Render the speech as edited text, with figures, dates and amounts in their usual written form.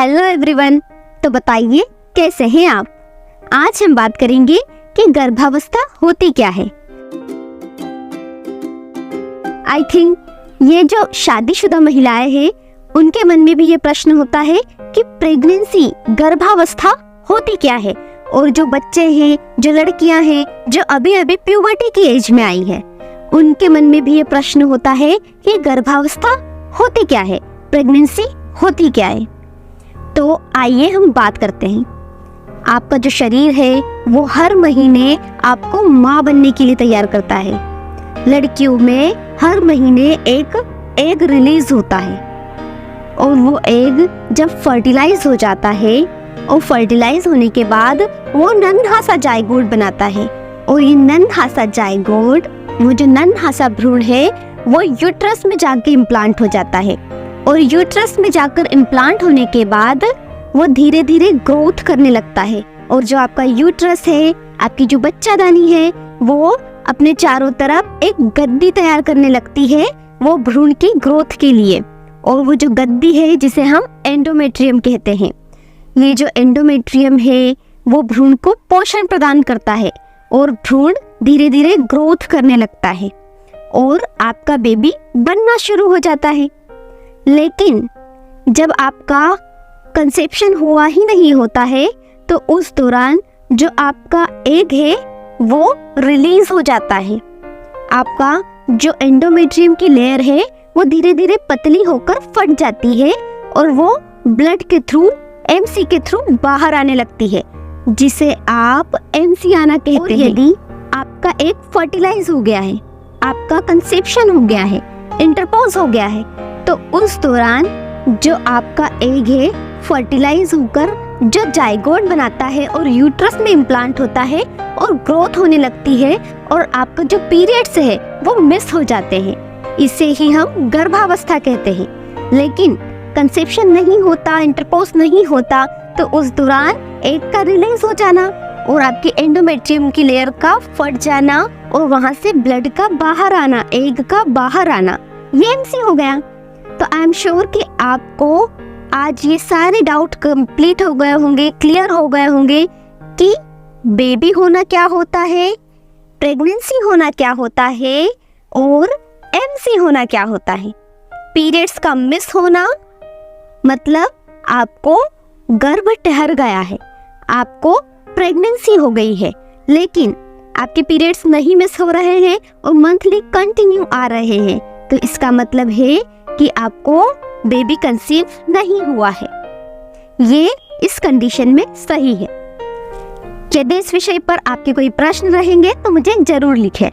Hello everyone. तो बताइए कैसे हैं आप। आज हम बात करेंगे कि गर्भावस्था होती क्या है। आई थिंक ये जो शादीशुदा महिलाएं हैं उनके मन में भी ये प्रश्न होता है कि प्रेगनेंसी गर्भावस्था होती क्या है। और जो बच्चे हैं, जो लड़कियां हैं, जो अभी अभी प्यूबर्टी की एज में आई है, उनके मन में भी ये प्रश्न होता है कि गर्भावस्था होती क्या है, प्रेगनेंसी होती क्या है। तो आइए हम बात करते हैं। आपका जो शरीर है वो हर महीने आपको माँ बनने के लिए तैयार करता है। लड़कियों में हर महीने एक एग रिलीज होता है और वो एग जब फर्टिलाइज हो जाता है और फर्टिलाइज होने के बाद वो नन्हा सा जायगोट बनाता है। और ये नन्हा सा जायगोट, वो जो नन्हा सा भ्रूण है, वो यूट्रस में जाके इम्प्लांट हो जाता है। और यूट्रस में जाकर इम्प्लांट होने के बाद वो धीरे धीरे ग्रोथ करने लगता है। और जो आपका यूट्रस है, आपकी जो बच्चादानी है, वो अपने चारों तरफ एक गद्दी तैयार करने लगती है वो भ्रूण की ग्रोथ के लिए। और वो जो गद्दी है जिसे हम एंडोमेट्रियम कहते हैं, ये जो एंडोमेट्रियम है वो भ्रूण को पोषण प्रदान करता है और भ्रूण धीरे धीरे ग्रोथ करने लगता है और आपका बेबी बनना शुरू हो जाता है। लेकिन जब आपका कंसेप्शन हुआ ही नहीं होता है तो उस दौरान जो आपका एग है वो रिलीज हो जाता है। आपका जो एंडोमेट्रियम की लेयर है वो धीरे धीरे पतली होकर फट जाती है और वो ब्लड के थ्रू, एमसी के थ्रू बाहर आने लगती है, जिसे आप एमसी आना कहते हैं। यदि आपका एग फर्टिलाइज हो गया है, आपका कंसेप्शन हो गया है, इंटरपोज हो गया है, तो उस दौरान जो आपका एग है फर्टिलाइज होकर जो जायगोट बनाता है और यूट्रस में इम्प्लांट होता है और ग्रोथ होने लगती है और आपका जो पीरियड्स है वो मिस हो जाते हैं। इसे ही हम गर्भावस्था कहते हैं। लेकिन कंसेप्शन नहीं होता, इंटरपोज नहीं होता, तो उस दौरान एग का रिलीज हो जाना और आपकी एंडोमेट्रियम की लेयर का फट जाना और वहां से ब्लड का बाहर आना, एग का बाहर आना, ये एमसी हो गया। तो आई एम श्योर कि आपको आज ये सारे डाउट कंप्लीट हो गए होंगे, क्लियर हो गए होंगे कि बेबी होना क्या होता है, प्रेगनेंसी होना क्या होता है और एमसी होना क्या होता है। पीरियड्स का मिस होना मतलब आपको गर्भ ठहर गया है, आपको प्रेगनेंसी हो गई है, लेकिन आपके पीरियड्स नहीं मिस हो रहे हैं और मंथली कंटिन्यू आ रहे हैं, तो इसका मतलब है कि आपको बेबी कंसीव नहीं हुआ है। ये इस कंडीशन में सही है। यदि इस विषय पर आपके कोई प्रश्न रहेंगे तो मुझे जरूर लिखें।